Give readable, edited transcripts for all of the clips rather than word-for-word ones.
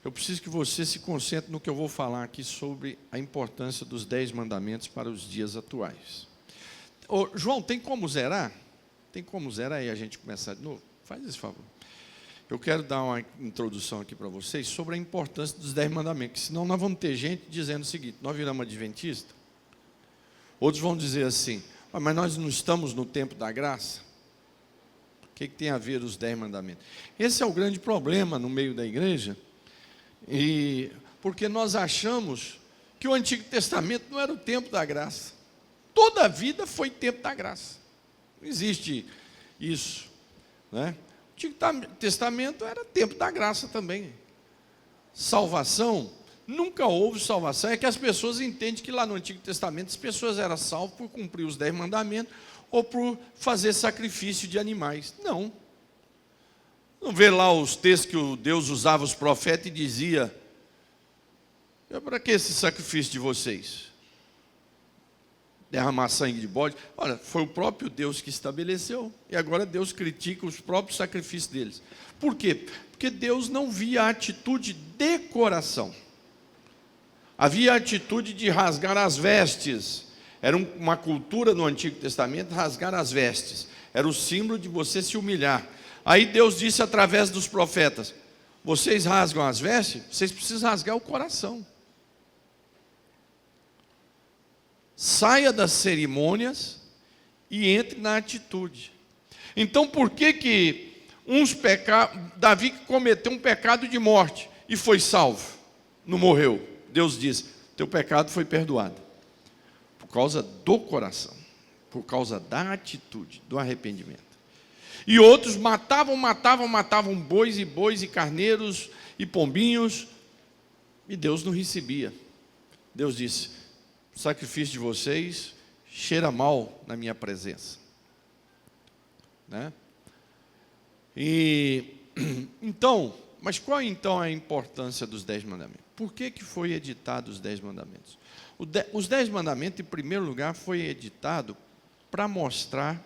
eu preciso que você se concentre no que eu vou falar aqui sobre a importância dos 10 mandamentos para os dias atuais. Ô, João, tem como zerar? Tem como zerar e a gente começar de novo? Faz esse favor. Eu quero dar uma introdução aqui para vocês sobre a importância dos 10 mandamentos, senão nós vamos ter gente dizendo o seguinte: nós viramos adventista. Outros vão dizer assim: mas nós não estamos no tempo da graça? O que tem a ver os 10 mandamentos? Esse é o grande problema no meio da igreja, porque nós achamos que o Antigo Testamento não era o tempo da graça. Toda a vida foi tempo da graça. Não existe isso, né? O Antigo Testamento era tempo da graça também. Salvação, nunca houve salvação. É que as pessoas entendem que lá no Antigo Testamento as pessoas eram salvas por cumprir os 10 mandamentos ou por fazer sacrifício de animais. Não. Não vê lá os textos que o Deus usava os profetas e dizia: para que esse sacrifício de vocês? Derramar sangue de bode? Olha, foi o próprio Deus que estabeleceu. E agora Deus critica os próprios sacrifícios deles. Por quê? Porque Deus não via a atitude de coração. Havia a atitude de rasgar as vestes. Era uma cultura no Antigo Testamento, rasgar as vestes. Era o símbolo de você se humilhar. Aí Deus disse através dos profetas: vocês rasgam as vestes, vocês precisam rasgar o coração. Saia das cerimônias e entre na atitude. Então, por que Davi cometeu um pecado de morte e foi salvo, não morreu? Deus disse: teu pecado foi perdoado. Por causa do coração, por causa da atitude, do arrependimento. E outros matavam bois e carneiros e pombinhos, e Deus não recebia. Deus disse: o sacrifício de vocês cheira mal na minha presença, né? Então, mas qual então a importância dos 10 mandamentos? Por que foi editado os 10 mandamentos? Os 10 mandamentos, em primeiro lugar, foi editado para mostrar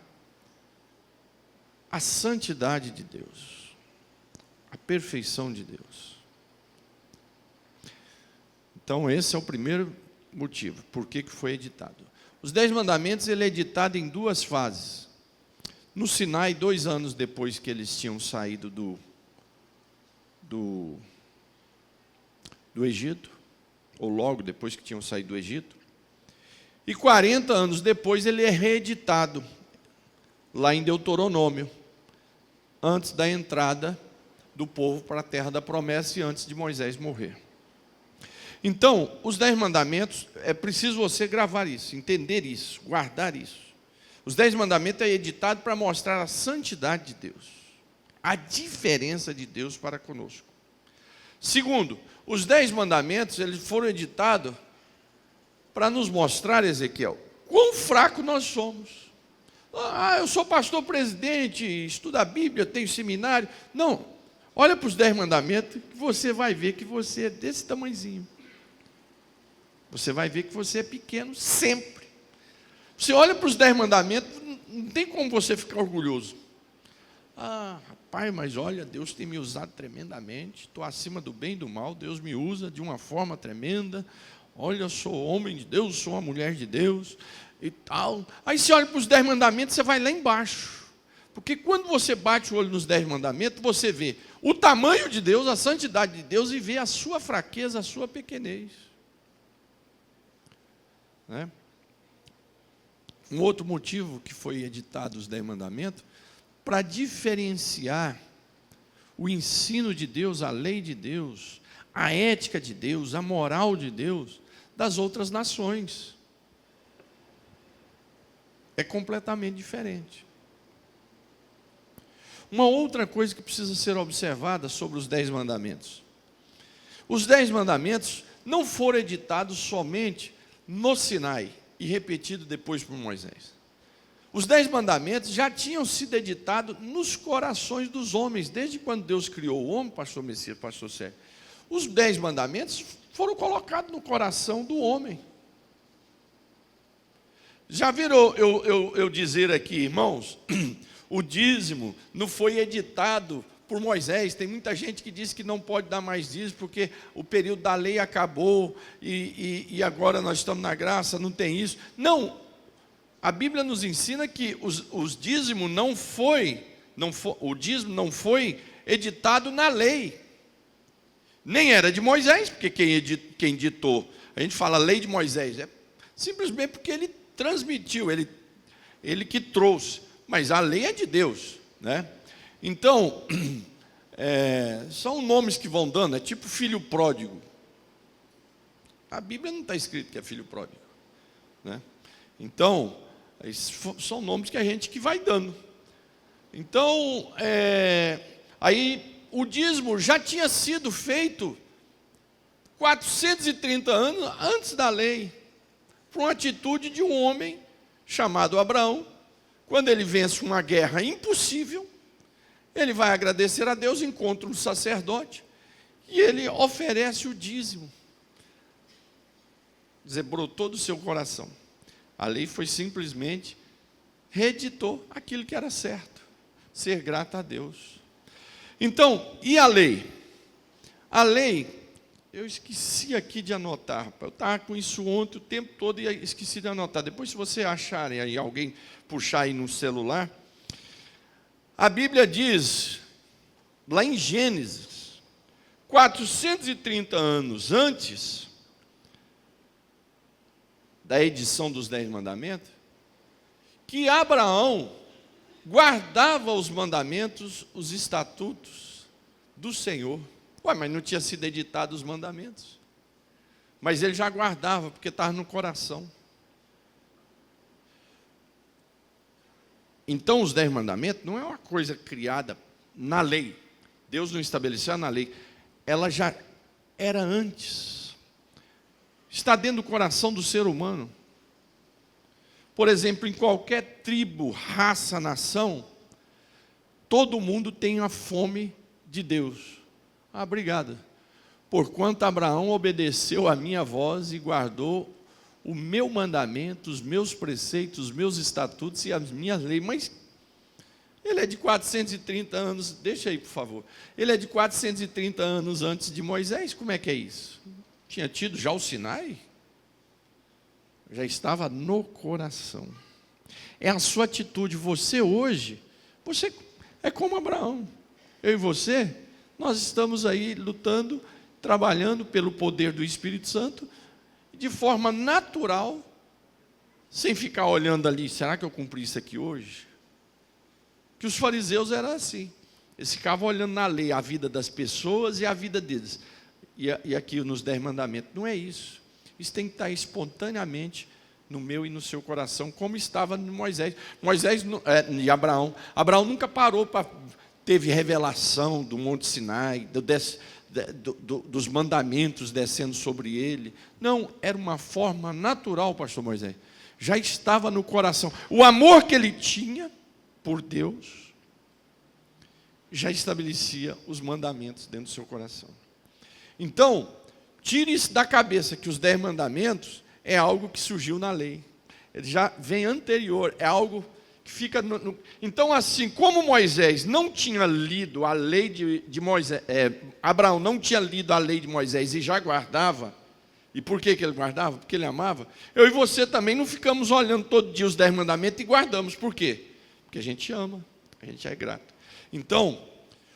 a santidade de Deus, a perfeição de Deus. Então, esse é o primeiro motivo, por que foi editado. Os 10 mandamentos, ele é editado em 2 fases. No Sinai, 2 anos depois que eles tinham saído do Egito, ou logo depois que tinham saído do Egito, e 40 anos depois ele é reeditado, lá em Deuteronômio, antes da entrada do povo para a terra da promessa e antes de Moisés morrer. Então, os 10 mandamentos, é preciso você gravar isso, entender isso, guardar isso. Os 10 mandamentos é editado para mostrar a santidade de Deus, a diferença de Deus para conosco. Segundo, os 10 mandamentos, eles foram editados para nos mostrar, Ezequiel, quão fraco nós somos. Eu sou pastor presidente, estudo a Bíblia, tenho seminário. Não, olha para os 10 mandamentos, que você vai ver que você é desse tamanhozinho. Você vai ver que você é pequeno sempre. Você olha para os 10 mandamentos, não tem como você ficar orgulhoso. Rapaz, mas olha, Deus tem me usado tremendamente. Estou acima do bem e do mal. Deus me usa de uma forma tremenda. Olha, eu sou homem de Deus, sou uma mulher de Deus e tal. Aí você olha para os 10 mandamentos, você vai lá embaixo. Porque quando você bate o olho nos 10 mandamentos, você vê o tamanho de Deus, a santidade de Deus e vê a sua fraqueza, a sua pequenez. Né? Um outro motivo que foi editado os 10 mandamentos, para diferenciar o ensino de Deus, a lei de Deus, a ética de Deus, a moral de Deus, das outras nações. É completamente diferente. Uma outra coisa que precisa ser observada sobre os 10 mandamentos. Os 10 mandamentos não foram editados somente no Sinai e repetido depois por Moisés. Os 10 mandamentos já tinham sido editados nos corações dos homens, desde quando Deus criou o homem, pastor Messias, pastor Sérgio. Os 10 mandamentos foram colocados no coração do homem. Já viram eu dizer aqui, irmãos, o dízimo não foi editado por Moisés. Tem muita gente que diz que não pode dar mais dízimo porque o período da lei acabou e agora nós estamos na graça, não tem isso. Não, a Bíblia nos ensina que os dízimos o dízimo não foi editado na lei. Nem era de Moisés, porque quem ditou, a gente fala lei de Moisés, é simplesmente porque ele transmitiu, ele que trouxe, mas a lei é de Deus, né? Então, são nomes que vão dando, é tipo filho pródigo. A Bíblia não está escrito que é filho pródigo, né? Então, são nomes que a gente que vai dando. Então, aí o dízimo já tinha sido feito 430 anos antes da lei, por uma atitude de um homem chamado Abraão. Quando ele vence uma guerra impossível, ele vai agradecer a Deus, encontra um sacerdote e ele oferece o dízimo. Brotou do seu coração. A lei foi simplesmente reeditou aquilo que era certo, ser grato a Deus. Então, e a lei? A lei, eu esqueci aqui de anotar, rapaz. Eu estava com isso ontem o tempo todo e esqueci de anotar. Depois, se você acharem aí, alguém puxar aí no celular, a Bíblia diz, lá em Gênesis, 430 anos antes da edição dos 10 mandamentos, que Abraão guardava os mandamentos, os estatutos do Senhor. Ué, mas não tinha sido editado os mandamentos. Mas ele já guardava, porque estava no coração. Então, os 10 mandamentos não é uma coisa criada na lei. Deus não estabeleceu na lei. Ela já era antes. Está dentro do coração do ser humano. Por exemplo, em qualquer tribo, raça, nação, todo mundo tem a fome de Deus. Obrigado. Porquanto Abraão obedeceu a minha voz e guardou o meu mandamento, os meus preceitos, os meus estatutos e as minhas leis. Mas ele é de 430 anos, deixa aí por favor. Ele é de 430 anos antes de Moisés, como é que é isso? Tinha tido já o Sinai? Já estava no coração. É a sua atitude. Você hoje, você é como Abraão. Eu e você, nós estamos aí lutando, trabalhando pelo poder do Espírito Santo, de forma natural, sem ficar olhando ali, será que eu cumpri isso aqui hoje? Que os fariseus eram assim. Eles ficavam olhando na lei a vida das pessoas e a vida deles. E aqui nos 10 mandamentos, não é isso. Isso tem que estar espontaneamente no meu e no seu coração, como estava no Moisés. Moisés e Abraão. Abraão nunca parou teve revelação do Monte Sinai, dos mandamentos descendo sobre ele. Não, era uma forma natural, pastor Moisés. Já estava no coração. O amor que ele tinha por Deus já estabelecia os mandamentos dentro do seu coração. Então, tire isso da cabeça que os 10 mandamentos é algo que surgiu na lei. Ele já vem anterior, é algo que fica Então, assim, como Moisés não tinha lido a lei de Moisés, Abraão não tinha lido a lei de Moisés e já guardava. E por que ele guardava? Porque ele amava. Eu e você também não ficamos olhando todo dia os 10 mandamentos e guardamos. Por quê? Porque a gente ama, a gente é grato. Então,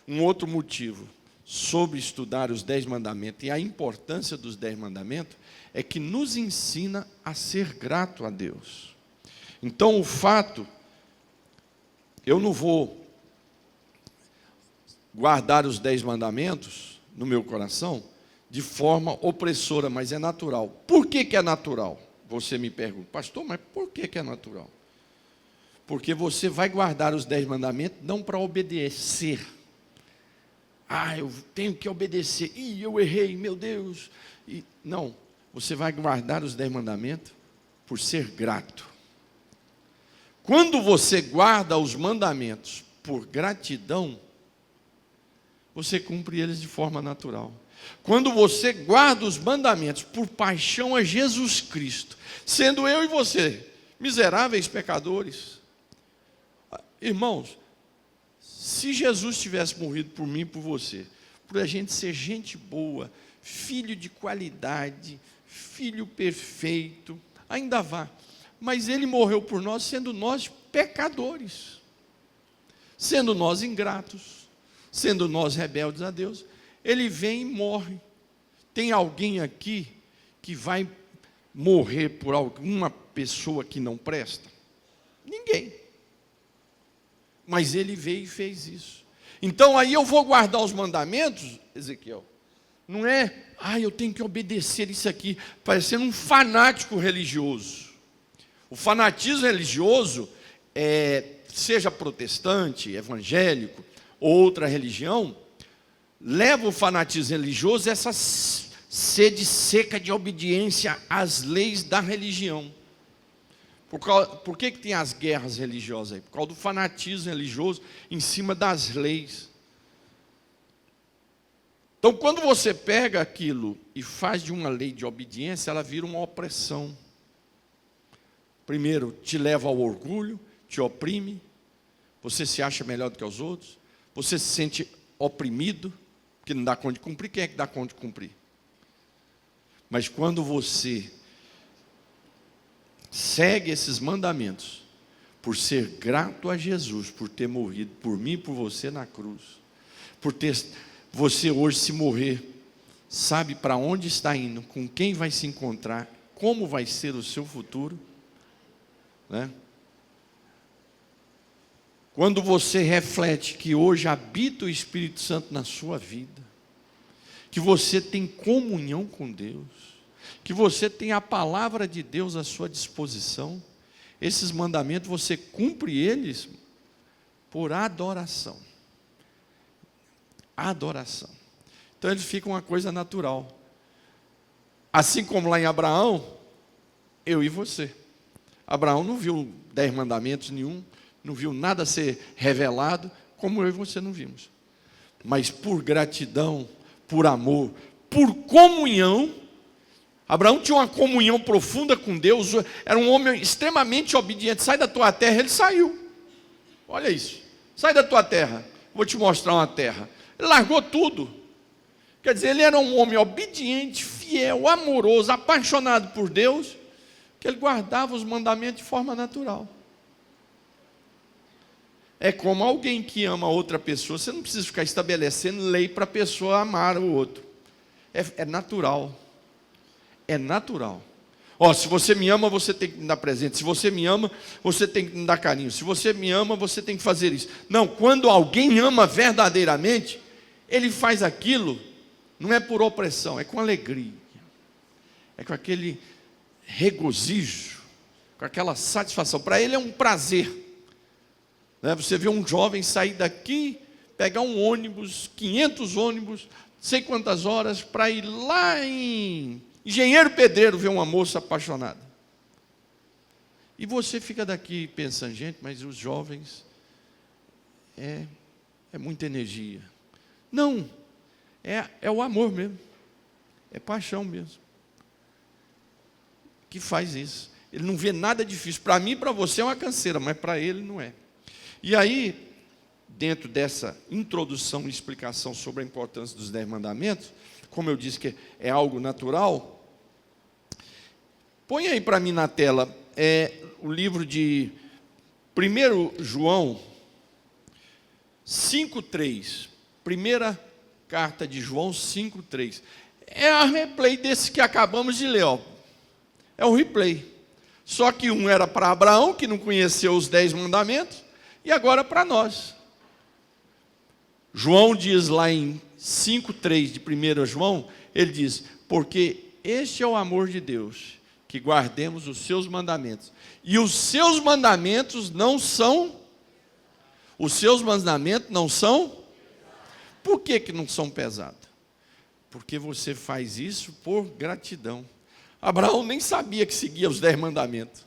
um outro motivo sobre estudar os 10 mandamentos e a importância dos 10 mandamentos é que nos ensina a ser grato a Deus. Então, o fato, eu não vou guardar os 10 mandamentos no meu coração de forma opressora, mas é natural. Por que é natural? Você me pergunta, pastor, mas por que é natural? Porque você vai guardar os 10 mandamentos não para obedecer. Eu tenho que obedecer. Eu errei, meu Deus. Não, você vai guardar os 10 mandamentos por ser grato. Quando você guarda os mandamentos por gratidão, você cumpre eles de forma natural. Quando você guarda os mandamentos por paixão a Jesus Cristo, sendo eu e você miseráveis pecadores, irmãos, Se Jesus tivesse morrido por mim e por você, por a gente ser gente boa, filho de qualidade, filho perfeito, ainda vá. Mas ele morreu por nós, sendo nós pecadores, sendo nós ingratos, sendo nós rebeldes a Deus. Ele vem e morre. Tem alguém aqui que vai morrer por alguma pessoa que não presta? Ninguém. Mas ele veio e fez isso. Então aí eu vou guardar os mandamentos, Ezequiel. Não é, eu tenho que obedecer isso aqui, parecendo um fanático religioso. O fanatismo religioso, seja protestante, evangélico, ou outra religião, leva o fanatismo religioso a essa sede seca de obediência às leis da religião. Por que tem as guerras religiosas aí? Por causa do fanatismo religioso em cima das leis. Então, quando você pega aquilo e faz de uma lei de obediência, ela vira uma opressão. Primeiro, te leva ao orgulho, te oprime, você se acha melhor do que os outros, você se sente oprimido, porque não dá conta de cumprir. Quem é que dá conta de cumprir? Mas quando você segue esses mandamentos, por ser grato a Jesus, por ter morrido por mim e por você na cruz, por ter você hoje, se morrer, sabe para onde está indo, com quem vai se encontrar, como vai ser o seu futuro, né? Quando você reflete que hoje habita o Espírito Santo na sua vida, que você tem comunhão com Deus, que você tem a palavra de Deus à sua disposição, esses mandamentos você cumpre eles por adoração. Adoração. Então eles ficam uma coisa natural. Assim como lá em Abraão, eu e você. Abraão não viu 10 mandamentos nenhum, não viu nada ser revelado, como eu e você não vimos. Mas por gratidão, por amor, por comunhão, Abraão tinha uma comunhão profunda com Deus, era um homem extremamente obediente. Sai da tua terra, ele saiu. Olha isso. Sai da tua terra, vou te mostrar uma terra. Ele largou tudo. Quer dizer, ele era um homem obediente, fiel, amoroso, apaixonado por Deus, que ele guardava os mandamentos de forma natural. É como alguém que ama outra pessoa, você não precisa ficar estabelecendo lei para a pessoa amar o outro. É natural. É natural. Se você me ama, você tem que me dar presente. Se você me ama, você tem que me dar carinho. Se você me ama, você tem que fazer isso. Não, quando alguém ama verdadeiramente, ele faz aquilo, não é por opressão, é com alegria. É com aquele regozijo, com aquela satisfação. Para ele é um prazer. Você vê um jovem sair daqui, pegar um ônibus, 500 ônibus, sei quantas horas, para ir lá em Engenheiro Pedreiro ver uma moça apaixonada. E você fica daqui pensando, gente, mas os jovens é muita energia. Não, é o amor mesmo, é paixão mesmo, que faz isso. Ele não vê nada difícil. Para mim e para você é uma canseira, mas para ele não é. E aí, dentro dessa introdução e explicação sobre a importância dos 10 mandamentos, como eu disse que é algo natural, põe aí para mim na tela o livro de 1 João 5,3. Primeira carta de João 5,3. É a replay desse que acabamos de ler. É o replay. Só que um era para Abraão, que não conheceu os 10 mandamentos, e agora para nós. João diz lá em 5,3 de 1 João, ele diz, porque este é o amor de Deus, que guardemos os seus mandamentos. E os seus mandamentos não são... Por que não são pesados? Porque você faz isso por gratidão. Abraão nem sabia que seguia os 10 mandamentos.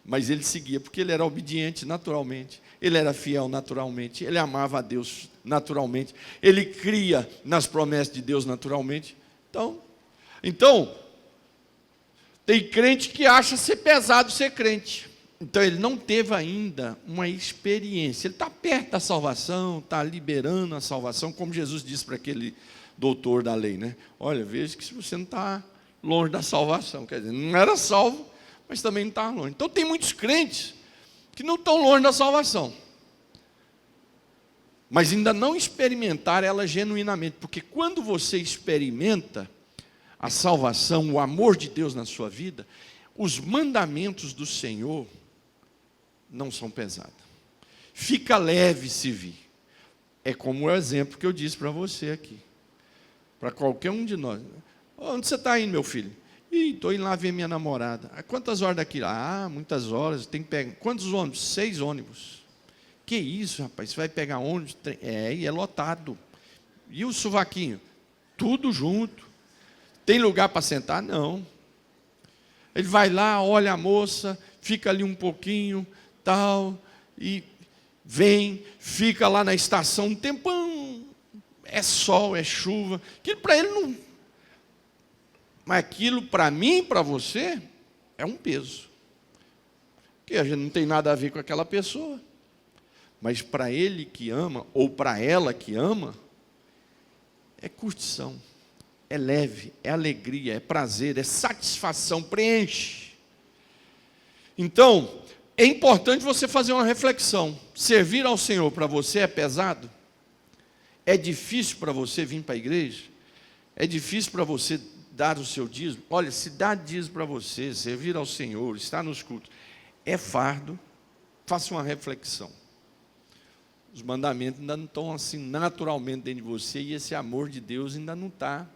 Mas ele seguia, porque ele era obediente naturalmente. Ele era fiel naturalmente. Ele amava a Deus naturalmente. Ele cria nas promessas de Deus naturalmente. Então, tem crente que acha ser pesado ser crente. Então ele não teve ainda uma experiência. Ele está perto da salvação, está liberando a salvação, como Jesus disse para aquele doutor da lei, né? Olha, veja que você não está longe da salvação. Quer dizer, não era salvo, mas também não estava longe. Então tem muitos crentes que não estão longe da salvação, mas ainda não experimentaram ela genuinamente. Porque quando você experimenta a salvação, o amor de Deus na sua vida, os mandamentos do Senhor não são pesados. Fica leve se vir. É como o exemplo que eu disse para você aqui. Para qualquer um de nós. Onde você está indo, meu filho? Estou indo lá ver minha namorada. Quantas horas daqui? Muitas horas. Tem que pegar. Quantos ônibus? 6 ônibus. Que isso, rapaz? Você vai pegar ônibus? E é lotado. E o sovaquinho? Tudo junto. Tem lugar para sentar? Não. Ele vai lá, olha a moça, fica ali um pouquinho, tal, e vem, fica lá na estação um tempão. É sol, é chuva. Aquilo para ele não... Mas aquilo para mim, para você, é um peso. Porque a gente não tem nada a ver com aquela pessoa. Mas para ele que ama, ou para ela que ama, é curtição. É leve, é alegria, é prazer, é satisfação, preenche. Então, é importante você fazer uma reflexão. Servir ao Senhor para você é pesado? É difícil para você vir para a igreja? É difícil para você dar o seu dízimo? Olha, se dar dízimo para você, servir ao Senhor, estar nos cultos, é fardo, faça uma reflexão. Os mandamentos ainda não estão assim naturalmente dentro de você, e esse amor de Deus ainda não está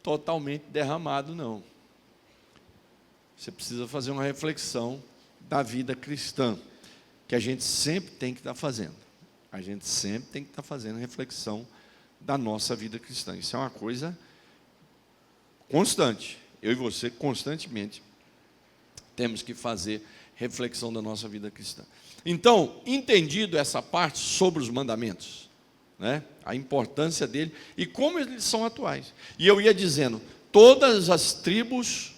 totalmente derramado, não. Você precisa fazer uma reflexão da vida cristã, que a gente sempre tem que estar fazendo. A gente sempre tem que estar fazendo reflexão da nossa vida cristã. Isso é uma coisa constante. Eu e você, constantemente, temos que fazer reflexão da nossa vida cristã. Então, entendido essa parte sobre os mandamentos, né? A importância dele e como eles são atuais. E eu ia dizendo, todas as tribos,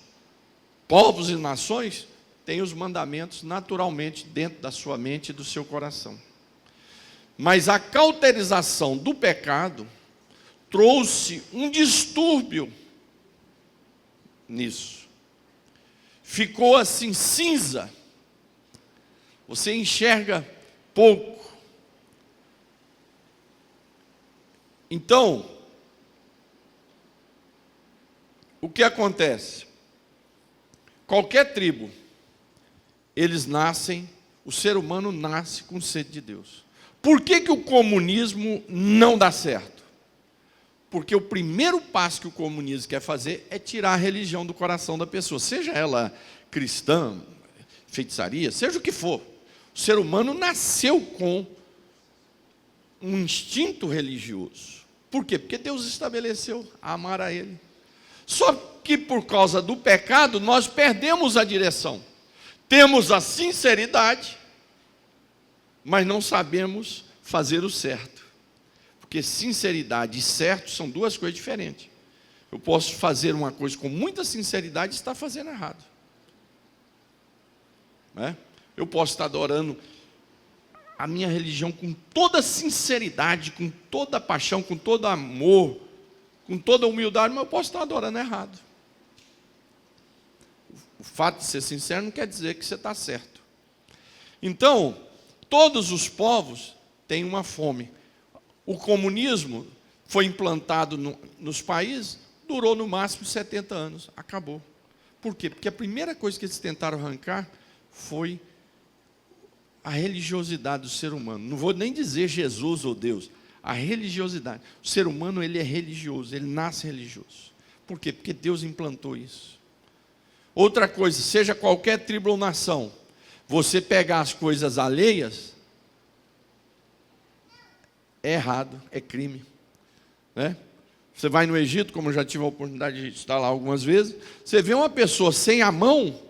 povos e nações têm os mandamentos naturalmente dentro da sua mente e do seu coração. Mas a cauterização do pecado trouxe um distúrbio nisso. Ficou assim cinza. Você enxerga pouco. Então, o que acontece? Qualquer tribo, eles nascem, o ser humano nasce com sede de Deus. Por que que o comunismo não dá certo? Porque o primeiro passo que o comunismo quer fazer é tirar a religião do coração da pessoa, seja ela cristã, feitiçaria, seja o que for. O ser humano nasceu com um instinto religioso. Por quê? Porque Deus estabeleceu amar a Ele. Só que por causa do pecado, nós perdemos a direção. Temos a sinceridade, mas não sabemos fazer o certo. Porque sinceridade e certo são duas coisas diferentes. Eu posso fazer uma coisa com muita sinceridade e estar fazendo errado. Né? Eu posso estar adorando a minha religião com toda sinceridade, com toda paixão, com todo amor, com toda humildade, mas eu posso estar adorando errado. O fato de ser sincero não quer dizer que você está certo. Então, todos os povos têm uma fome. O comunismo foi implantado nos países, durou no máximo 70 anos, acabou. Por quê? Porque a primeira coisa que eles tentaram arrancar foi a religiosidade do ser humano. Não vou nem dizer Jesus ou Deus, a religiosidade. O ser humano, ele é religioso, ele nasce religioso. Por quê? Porque Deus implantou isso. Outra coisa, seja qualquer tribo ou nação, você pegar as coisas alheias, é errado, é crime. Né? Você vai no Egito, como eu já tive a oportunidade de estar lá algumas vezes, você vê uma pessoa sem a mão,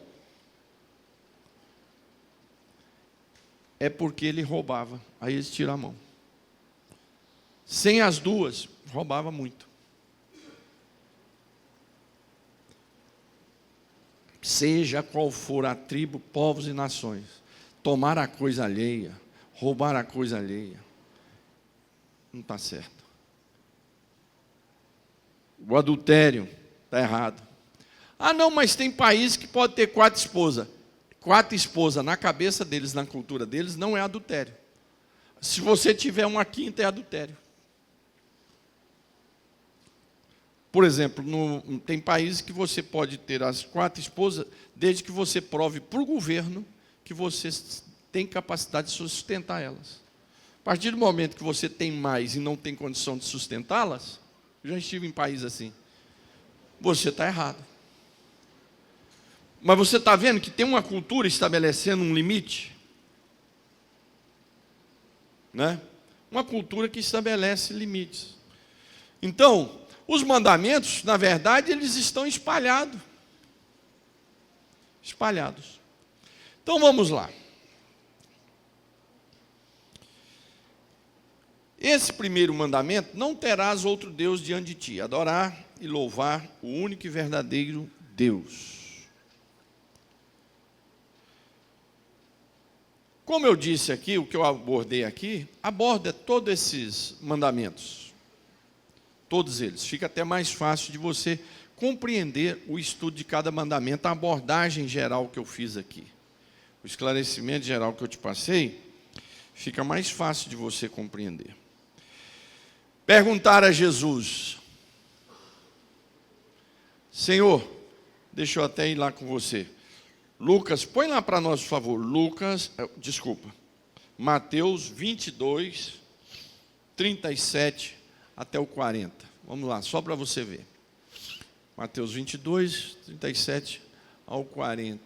é porque ele roubava, aí eles tiram a mão. Sem as duas, roubava muito. seja qual for a tribo, povos e nações, tomar a coisa alheia, roubar a coisa alheia, não está certo. O adultério está errado. Ah, não, mas tem país que pode ter 4 esposas. 4 esposas na cabeça deles, na cultura deles, não é adultério. Se você tiver uma quinta, é adultério. Por exemplo, tem países que você pode ter as 4 esposas, desde que você prove para o governo que você tem capacidade de sustentar elas. A partir do momento que você tem mais e não tem condição de sustentá-las, eu já estive em países assim, você está errado. Mas você está vendo que tem uma cultura estabelecendo um limite? Né? Uma cultura que estabelece limites. Então, os mandamentos, na verdade, eles estão espalhados. Espalhados. Então, vamos lá. Esse primeiro mandamento: não terás outro Deus diante de ti. Adorar e louvar o único e verdadeiro Deus. Como eu disse aqui, o que eu abordei aqui, aborda todos esses mandamentos. Todos eles. Fica até mais fácil de você compreender o estudo de cada mandamento, a abordagem geral que eu fiz aqui. O esclarecimento geral que eu te passei, fica mais fácil de você compreender. Perguntar a Jesus: Senhor, deixa eu até ir lá com você. Lucas, põe lá para nós, por favor. Mateus 22, 37 até o 40. Vamos lá, só para você ver. Mateus 22, 37 ao 40.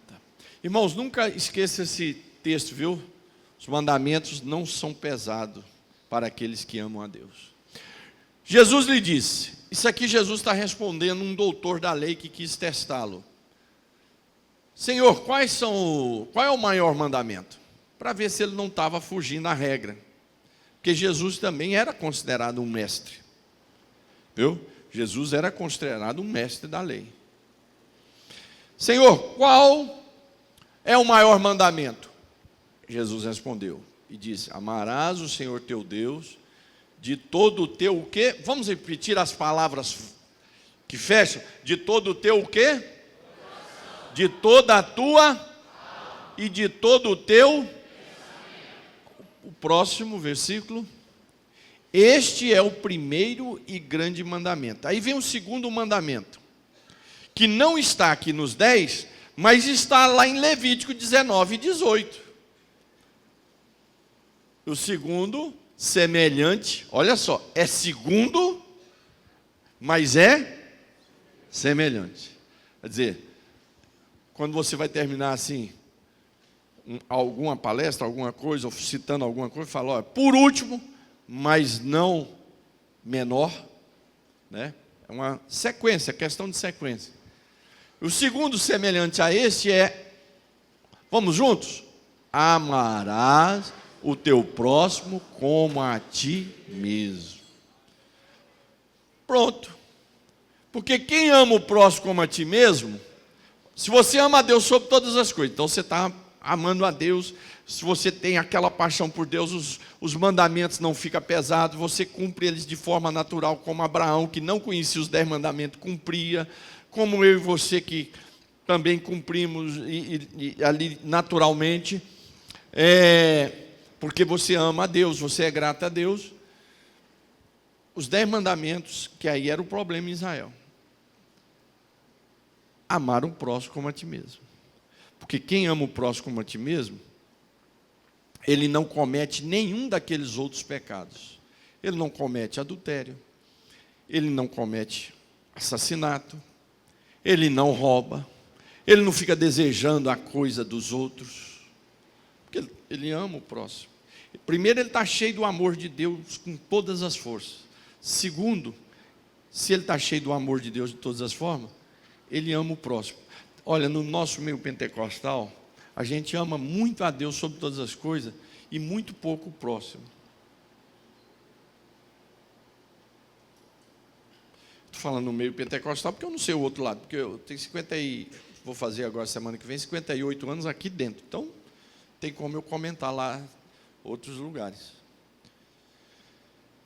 Irmãos, nunca esqueça esse texto, viu? Os mandamentos não são pesados para aqueles que amam a Deus. Jesus lhe disse, isso aqui Jesus está respondendo um doutor da lei que quis testá-lo. Senhor, qual é o maior mandamento? Para ver se ele não estava fugindo da regra. Porque Jesus também era considerado um mestre. Viu? Jesus era considerado um mestre da lei. Senhor, qual é o maior mandamento? Jesus respondeu e disse: amarás o Senhor teu Deus de todo o teu o quê? Vamos repetir as palavras que fecham. De todo o teu o quê? De toda a tua e de todo o teu. O próximo versículo. Este é o primeiro e grande mandamento. Aí vem o segundo mandamento, que não está aqui nos 10, mas está lá em Levítico 19 e 18. O segundo, semelhante, olha só, é segundo, mas é semelhante. Quer dizer, quando você vai terminar assim, alguma palestra, alguma coisa, ou citando alguma coisa, fala, olha, por último, mas não menor, né? É uma sequência, questão de sequência. O segundo semelhante a este é, vamos juntos? Amarás o teu próximo como a ti mesmo. Pronto. Porque quem ama o próximo como a ti mesmo, se você ama a Deus sobre todas as coisas, então você está amando a Deus. Se você tem aquela paixão por Deus, os mandamentos não ficam pesados, você cumpre eles de forma natural, como Abraão, que não conhecia os 10 mandamentos, cumpria, como eu e você que também cumprimos e ali naturalmente, porque você ama a Deus, você é grato a Deus. Os 10 mandamentos, que aí era o problema em Israel. Amar o próximo como a ti mesmo. Porque quem ama o próximo como a ti mesmo, ele não comete nenhum daqueles outros pecados. Ele não comete adultério, ele não comete assassinato, ele não rouba, ele não fica desejando a coisa dos outros, porque ele ama o próximo. Primeiro, ele está cheio do amor de Deus com todas as forças. Segundo, se ele está cheio do amor de Deus de todas as formas, ele ama o próximo. Olha, no nosso meio pentecostal, a gente ama muito a Deus sobre todas as coisas e muito pouco o próximo. Estou falando no meio pentecostal porque eu não sei o outro lado, porque eu tenho vou fazer agora semana que vem 58 anos aqui dentro. Então, tem como eu comentar lá outros lugares.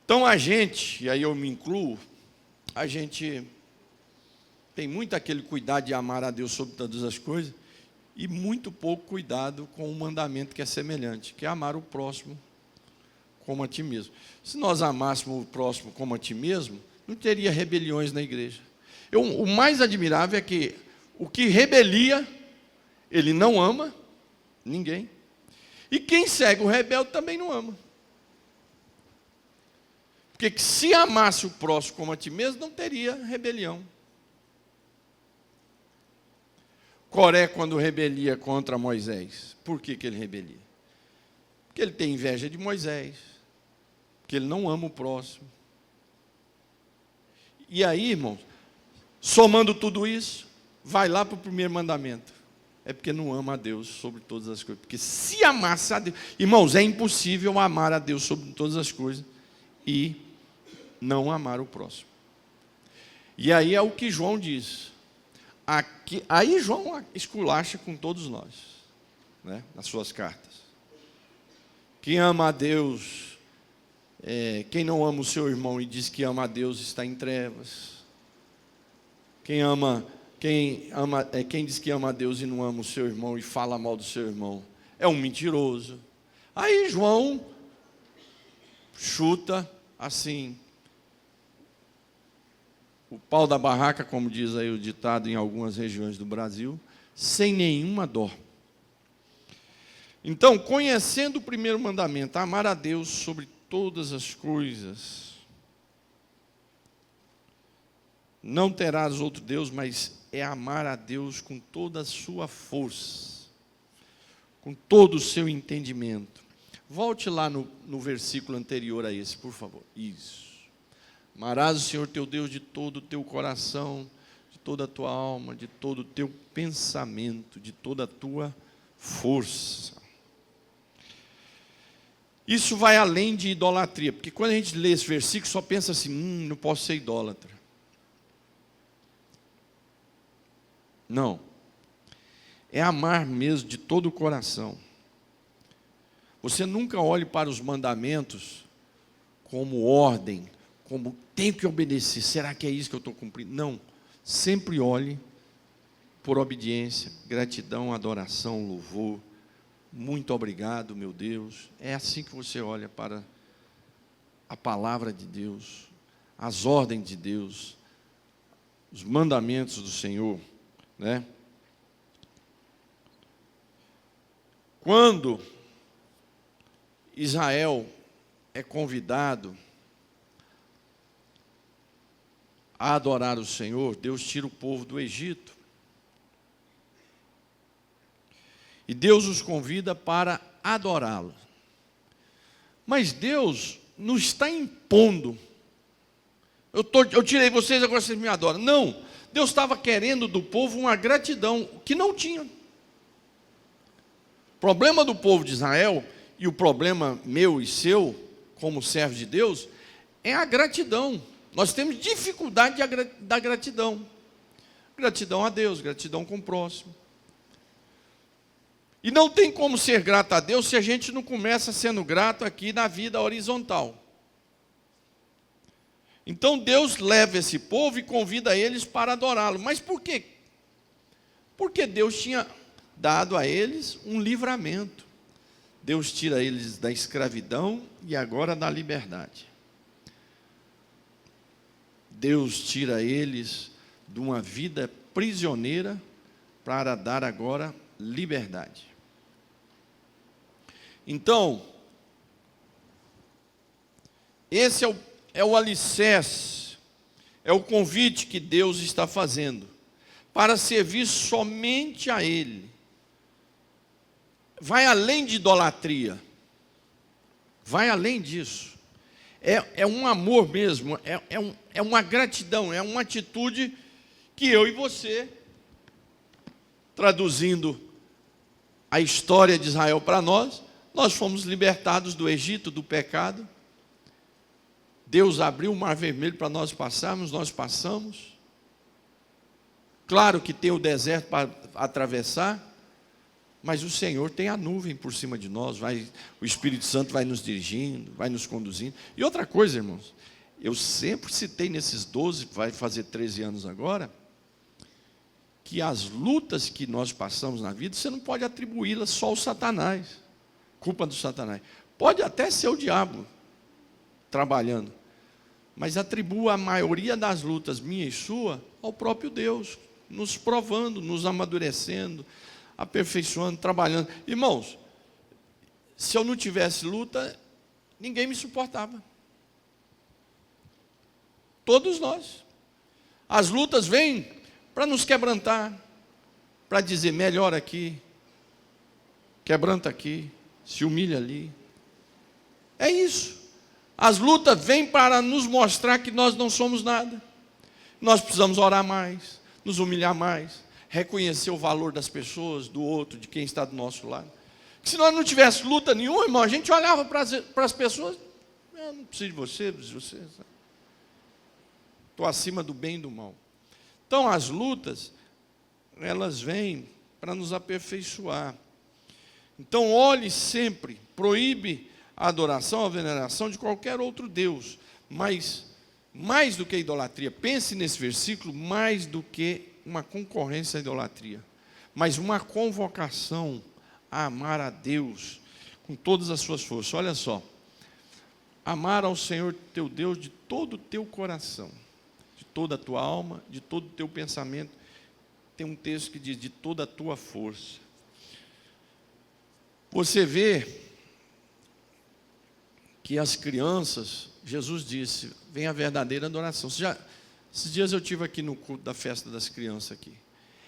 Então a gente, e aí eu me incluo, a gente tem muito aquele cuidado de amar a Deus sobre todas as coisas e muito pouco cuidado com o mandamento que é semelhante, que é amar o próximo como a ti mesmo. Se nós amássemos o próximo como a ti mesmo, não teria rebeliões na igreja. O mais admirável é que o que rebelia, ele não ama ninguém. E quem segue o rebelde também não ama. Porque se amasse o próximo como a ti mesmo, não teria rebelião. Coré, quando rebelia contra Moisés, por que ele rebelia? Porque ele tem inveja de Moisés, porque ele não ama o próximo. E aí, irmãos, somando tudo isso, vai lá para o primeiro mandamento. É porque não ama a Deus sobre todas as coisas. Porque se amasse a Deus... Irmãos, é impossível amar a Deus sobre todas as coisas e não amar o próximo. E aí é o que João diz. Aí João esculacha com todos nós, né, nas suas cartas. Quem ama a Deus, quem não ama o seu irmão e diz que ama a Deus está em trevas. Quem diz que ama a Deus e não ama o seu irmão e fala mal do seu irmão é um mentiroso. Aí João chuta assim, o pau da barraca, como diz aí o ditado em algumas regiões do Brasil, sem nenhuma dó. Então, conhecendo o primeiro mandamento, amar a Deus sobre todas as coisas, não terás outro Deus, mas é amar a Deus com toda a sua força, com todo o seu entendimento. Volte lá no versículo anterior a esse, por favor. Isso. Amarás o Senhor teu Deus de todo o teu coração, de toda a tua alma, de todo o teu pensamento, de toda a tua força. Isso vai além de idolatria, porque quando a gente lê esse versículo, só pensa assim, não posso ser idólatra. Não. É amar mesmo de todo o coração. Você nunca olhe para os mandamentos como ordem, como tenho que obedecer, será que é isso que eu estou cumprindo? Não, sempre olhe por obediência, gratidão, adoração, louvor, muito obrigado, meu Deus. É assim que você olha para a palavra de Deus, as ordens de Deus, os mandamentos do Senhor, né? Quando Israel é convidado a adorar o Senhor, Deus tira o povo do Egito. E Deus os convida para adorá-lo. Mas Deus não está impondo. Eu tirei vocês, agora vocês me adoram. Não, Deus estava querendo do povo uma gratidão que não tinha. O problema do povo de Israel, e o problema meu e seu, como servo de Deus, é a gratidão. Nós temos dificuldade da gratidão. Gratidão a Deus, gratidão com o próximo. E não tem como ser grato a Deus se a gente não começa sendo grato aqui na vida horizontal. Então Deus leva esse povo e convida eles para adorá-lo. Mas por quê? Porque Deus tinha dado a eles um livramento. Deus tira eles da escravidão e agora da liberdade. Deus tira eles de uma vida prisioneira para dar agora liberdade. Então, esse é o alicerce, é o convite que Deus está fazendo, para servir somente a Ele. Vai além de idolatria, vai além disso. É um amor mesmo, é uma gratidão, é uma atitude que eu e você, traduzindo a história de Israel para nós fomos libertados do Egito, do pecado. Deus abriu o mar vermelho para nós passarmos, nós passamos. Claro que tem o deserto para atravessar, mas o Senhor tem a nuvem por cima de nós, o Espírito Santo vai nos dirigindo, vai nos conduzindo. E outra coisa, irmãos, eu sempre citei nesses 12, vai fazer 13 anos agora, que as lutas que nós passamos na vida, você não pode atribuí-las só ao Satanás, culpa do Satanás. Pode até ser o diabo trabalhando, mas atribua a maioria das lutas, minha e sua, ao próprio Deus, nos provando, nos amadurecendo, aperfeiçoando, trabalhando. Irmãos, se eu não tivesse luta, ninguém me suportava. Todos nós. As lutas vêm para nos quebrantar, para dizer, melhor aqui, quebranta aqui, se humilha ali. É isso. As lutas vêm para nos mostrar que nós não somos nada. Nós precisamos orar mais, nos humilhar mais, reconhecer o valor das pessoas, do outro, de quem está do nosso lado. Se nós não tivéssemos luta nenhuma, irmão, a gente olhava para as pessoas, eu não preciso de você, preciso de você. Estou acima do bem e do mal. Então, as lutas, elas vêm para nos aperfeiçoar. Então, olhe sempre, proíbe a adoração, a veneração de qualquer outro Deus. Mas, mais do que a idolatria, pense nesse versículo, mais do que uma concorrência à idolatria, mas uma convocação a amar a Deus com todas as suas forças. Olha só, amar ao Senhor teu Deus de todo o teu coração, de toda a tua alma, de todo o teu pensamento. Tem um texto que diz, de toda a tua força. Você vê que as crianças, Jesus disse, vem a verdadeira adoração. Esses dias eu estive aqui no culto da festa das crianças aqui.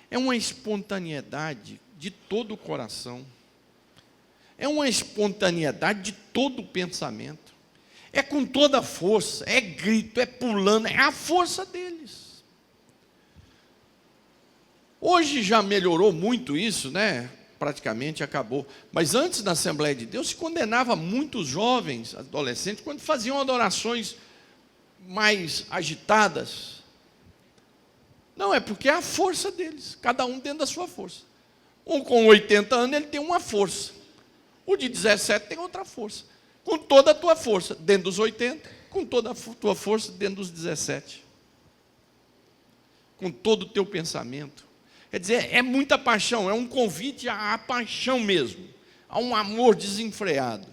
É uma espontaneidade de todo o coração. É uma espontaneidade de todo o pensamento. É com toda a força, é grito, é pulando, é a força deles. Hoje já melhorou muito isso, né? Praticamente acabou. Mas antes da Assembleia de Deus, se condenava muitos jovens, adolescentes, quando faziam adorações mais agitadas. Não, é porque é a força deles, cada um dentro da sua força. Um com 80 anos, ele tem uma força. O de 17 tem outra força. Com toda a tua força, dentro dos 80, com toda a tua força, dentro dos 17. Com todo o teu pensamento. Quer dizer, é muita paixão, é um convite à paixão mesmo, a um amor desenfreado.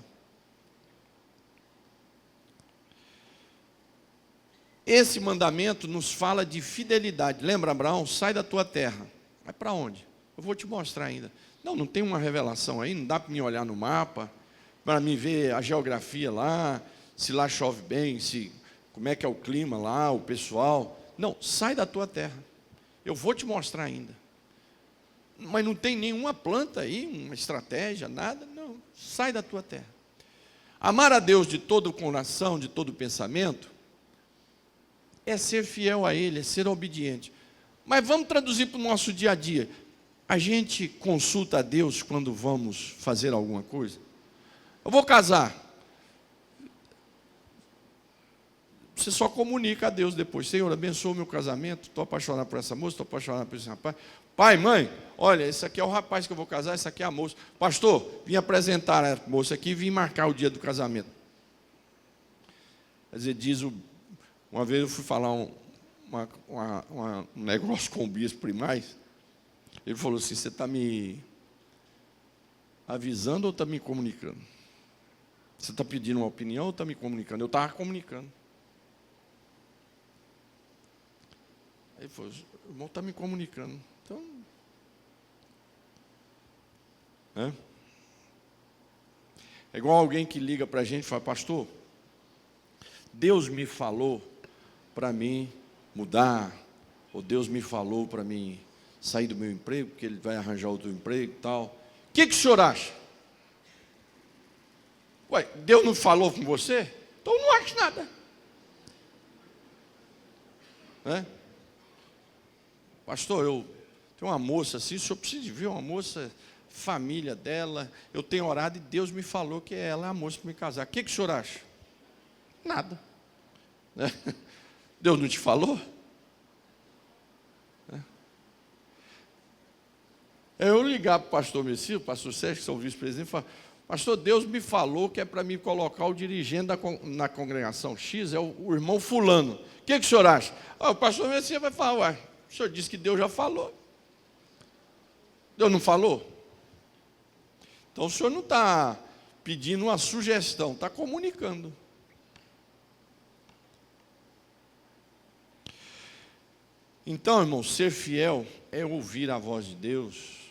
Esse mandamento nos fala de fidelidade. Lembra, Abraão? Sai da tua terra. Mas para onde? Eu vou te mostrar ainda. Não tem uma revelação aí, não dá para me olhar no mapa, para me ver a geografia lá, se lá chove bem, como é que é o clima lá, o pessoal. Não, sai da tua terra. Eu vou te mostrar ainda. Mas não tem nenhuma planta aí, uma estratégia, nada. Não, sai da tua terra. Amar a Deus de todo o coração, de todo o pensamento, é ser fiel a Ele, é ser obediente. Mas vamos traduzir para o nosso dia a dia. A gente consulta a Deus quando vamos fazer alguma coisa? Eu vou casar. Você só comunica a Deus depois. Senhor, abençoa o meu casamento. Estou apaixonado por essa moça, estou apaixonado por esse rapaz. Pai, mãe, olha, esse aqui é o rapaz que eu vou casar, esse aqui é a moça. Pastor, vim apresentar a moça aqui e vim marcar o dia do casamento. Quer dizer, uma vez eu fui falar um negócio com o bispo primaz. Ele falou assim, você está me avisando ou está me comunicando? Você está pedindo uma opinião ou está me comunicando? Eu estava comunicando. Aí ele falou, o irmão está me comunicando. Então, é igual alguém que liga para a gente e fala, pastor, Deus me falou para mim mudar, ou Deus me falou para mim sair do meu emprego, porque Ele vai arranjar outro emprego e tal. O que o senhor acha? Ué, Deus não falou com você? Então não acho nada. Pastor, eu tenho uma moça assim, o senhor precisa de ver uma moça, família dela, eu tenho orado e Deus me falou que ela é a moça para me casar. O que o senhor acha? Nada. Deus não te falou? Eu ligar para o pastor Messias, o pastor Sérgio, que são vice-presidente, e falar: pastor, Deus me falou que é para me colocar o dirigente na congregação X, é o irmão fulano. O que o senhor acha? O pastor Messias vai falar: ué, o senhor disse que Deus já falou. Deus não falou? Então o senhor não está pedindo uma sugestão, está comunicando. Então, irmão, ser fiel é ouvir a voz de Deus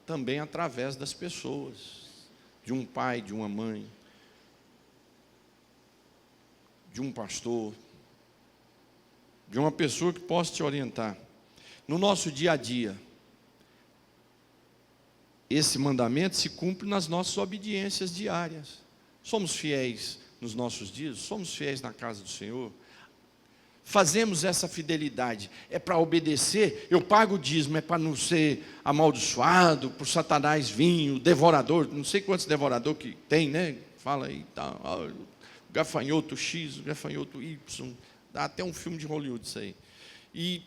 também através das pessoas, de um pai, de uma mãe, de um pastor, de uma pessoa que possa te orientar. No nosso dia a dia, esse mandamento se cumpre nas nossas obediências diárias. Somos fiéis nos nossos dias, somos fiéis na casa do Senhor. Fazemos essa fidelidade, é para obedecer. Eu pago o dízimo, é para não ser amaldiçoado por Satanás vir, o devorador, não sei quantos devorador que tem, né? Fala aí, tá, o gafanhoto X, o gafanhoto Y, dá até um filme de Hollywood isso aí. E,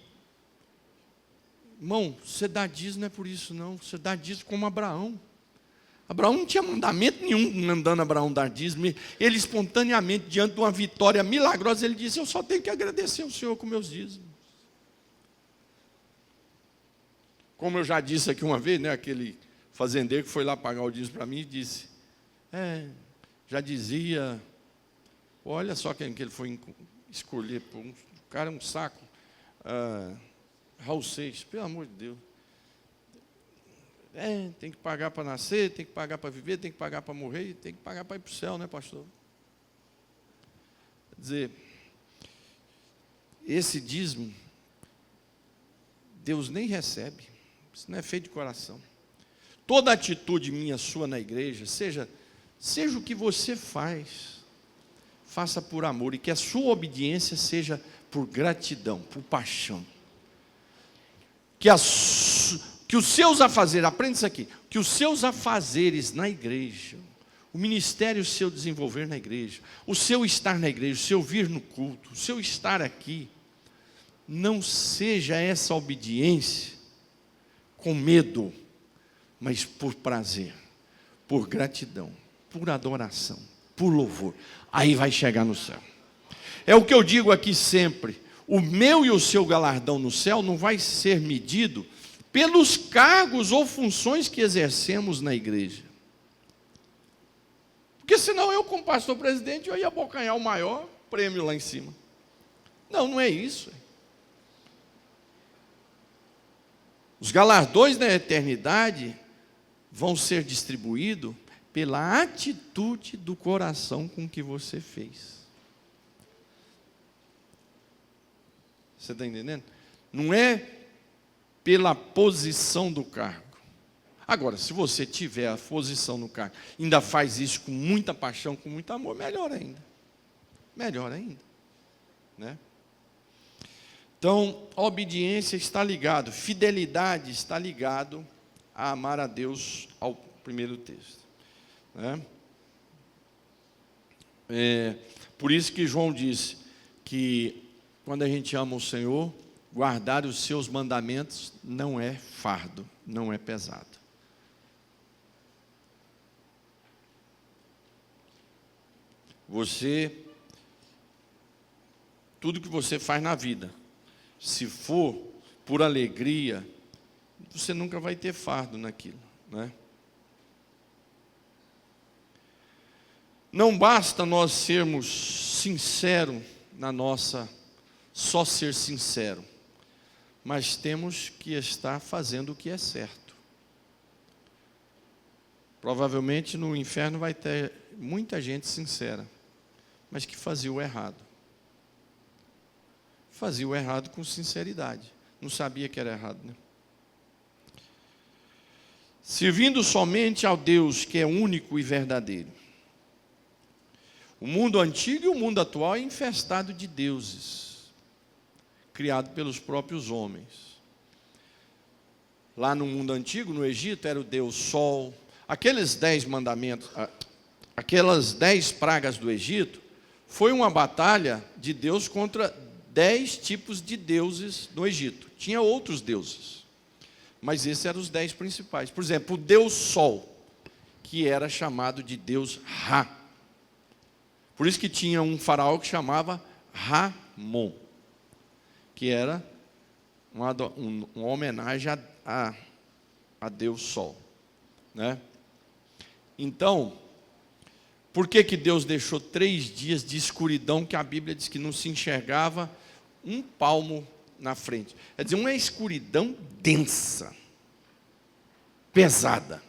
irmão, você dá dízimo não é por isso não, você dá dízimo como Abraão. Abraão não tinha mandamento nenhum mandando Abraão dar dízimo. Ele espontaneamente, diante de uma vitória milagrosa, ele disse: eu só tenho que agradecer ao Senhor com meus dízimos. Como eu já disse aqui uma vez, né, aquele fazendeiro que foi lá pagar o dízimo para mim e disse: já dizia, olha só quem que ele foi escolher, o cara um saco, Raul Seixas, pelo amor de Deus. Tem que pagar para nascer, tem que pagar para viver, tem que pagar para morrer, tem que pagar para ir para o céu, né, pastor? Quer dizer, esse dízimo, Deus nem recebe, isso não é feito de coração. Toda atitude minha, sua na igreja, seja o que você faz, faça por amor, e que a sua obediência seja por gratidão, por paixão. Que os seus afazeres, aprenda isso aqui, que os seus afazeres na igreja, o ministério seu desenvolver na igreja, o seu estar na igreja, o seu vir no culto, o seu estar aqui, não seja essa obediência com medo, mas por prazer, por gratidão, por adoração, por louvor. Aí vai chegar no céu. É o que eu digo aqui sempre: o meu e o seu galardão no céu não vai ser medido pelos cargos ou funções que exercemos na igreja. Porque senão eu, como pastor presidente, eu ia abocanhar o maior prêmio lá em cima. Não é isso. Os galardões da eternidade vão ser distribuídos pela atitude do coração com que você fez. Você está entendendo? Não é pela posição do cargo. Agora, se você tiver a posição no cargo, ainda faz isso com muita paixão, com muito amor, melhor ainda. Melhor ainda. Né? Então, a obediência está ligado, fidelidade está ligado a amar a Deus, ao primeiro texto. Né? Por isso que João disse que quando a gente ama o Senhor, guardar os seus mandamentos não é fardo, não é pesado. Tudo que você faz na vida, se for por alegria, você nunca vai ter fardo naquilo, né? Não basta nós sermos sinceros só ser sincero. Mas temos que estar fazendo o que é certo. Provavelmente no inferno vai ter muita gente sincera, mas que fazia o errado. Fazia o errado com sinceridade. Não sabia que era errado, né? Servindo somente ao Deus que é único e verdadeiro. O mundo antigo e o mundo atual é infestado de deuses criado pelos próprios homens. Lá no mundo antigo, no Egito, era o Deus Sol. Aqueles 10 mandamentos, aquelas 10 pragas do Egito, foi uma batalha de Deus contra 10 tipos de deuses no Egito. Tinha outros deuses, Mas esses eram os 10 principais. Por exemplo, o Deus Sol, que era chamado de Deus Ra. Por isso que tinha um faraó que chamava Ramon, que era uma homenagem a Deus Sol, né? Então, por que Deus deixou 3 dias de escuridão, que a Bíblia diz que não se enxergava um palmo na frente? Quer dizer, uma escuridão densa, pesada.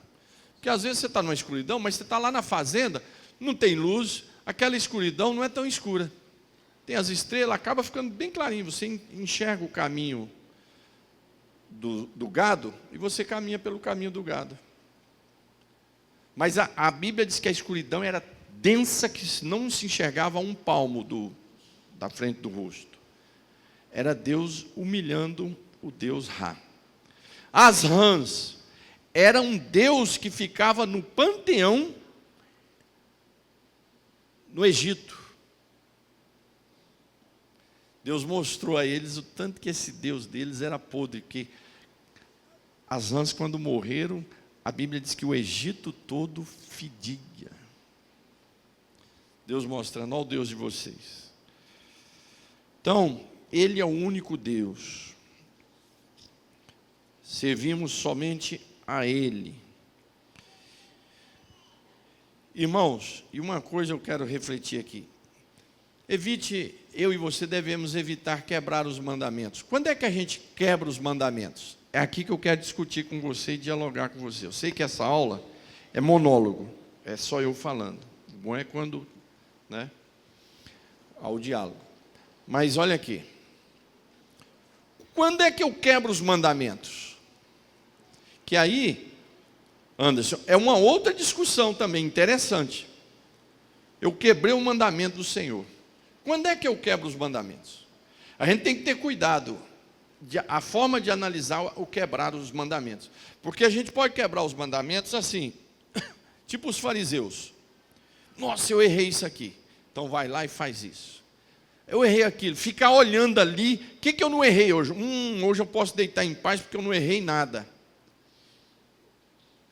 Porque às vezes você está numa escuridão, mas você está lá na fazenda, não tem luz, aquela escuridão não é tão escura. Tem as estrelas, acaba ficando bem clarinho, você enxerga o caminho do gado e você caminha pelo caminho do gado. Mas a Bíblia diz que a escuridão era densa, que não se enxergava um palmo da frente do rosto. Era Deus humilhando o Deus Ra. As rãs era um Deus que ficava no panteão no Egito. Deus mostrou a eles o tanto que esse Deus deles era podre, que as rãs, quando morreram, a Bíblia diz que o Egito todo fedia. Deus mostrando, ó, o Deus de vocês. Então, Ele é o único Deus. Servimos somente a Ele. Irmãos, e uma coisa eu quero refletir aqui. Eu e você devemos evitar quebrar os mandamentos. Quando é que a gente quebra os mandamentos? É aqui que eu quero discutir com você e dialogar com você. Eu sei que essa aula é monólogo, é só eu falando. O bom é quando, né, há o diálogo. Mas olha aqui. Quando é que eu quebro os mandamentos? Que aí, Anderson, é uma outra discussão também interessante. Eu quebrei o mandamento do Senhor. Quando é que eu quebro os mandamentos? A gente tem que ter cuidado, a forma de analisar o quebrar os mandamentos. Porque a gente pode quebrar os mandamentos assim, tipo os fariseus. Nossa, eu errei isso aqui. Então vai lá e faz isso. Eu errei aquilo. Ficar olhando ali, o que eu não errei hoje? Hoje eu posso deitar em paz porque eu não errei nada.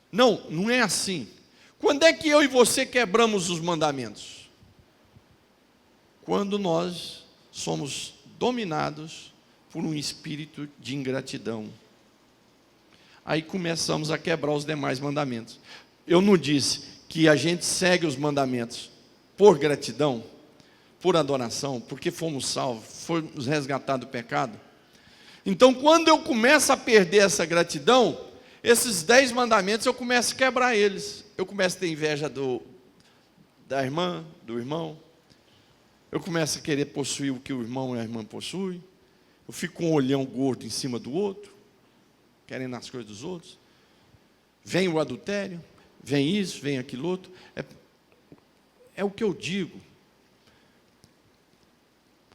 Não, não é assim. Quando é que eu e você quebramos os mandamentos? Quando nós somos dominados por um espírito de ingratidão. Aí começamos a quebrar os demais mandamentos. Eu não disse que a gente segue os mandamentos por gratidão, por adoração, porque fomos salvos, fomos resgatados do pecado. Então, quando eu começo a perder essa gratidão, esses 10 mandamentos eu começo a quebrar eles. Eu começo a ter inveja da irmã, do irmão. Eu começo a querer possuir o que o irmão e a irmã possuem. Eu fico com um olhão gordo em cima do outro, querendo as coisas dos outros. Vem o adultério, vem isso, vem aquilo outro. É o que eu digo.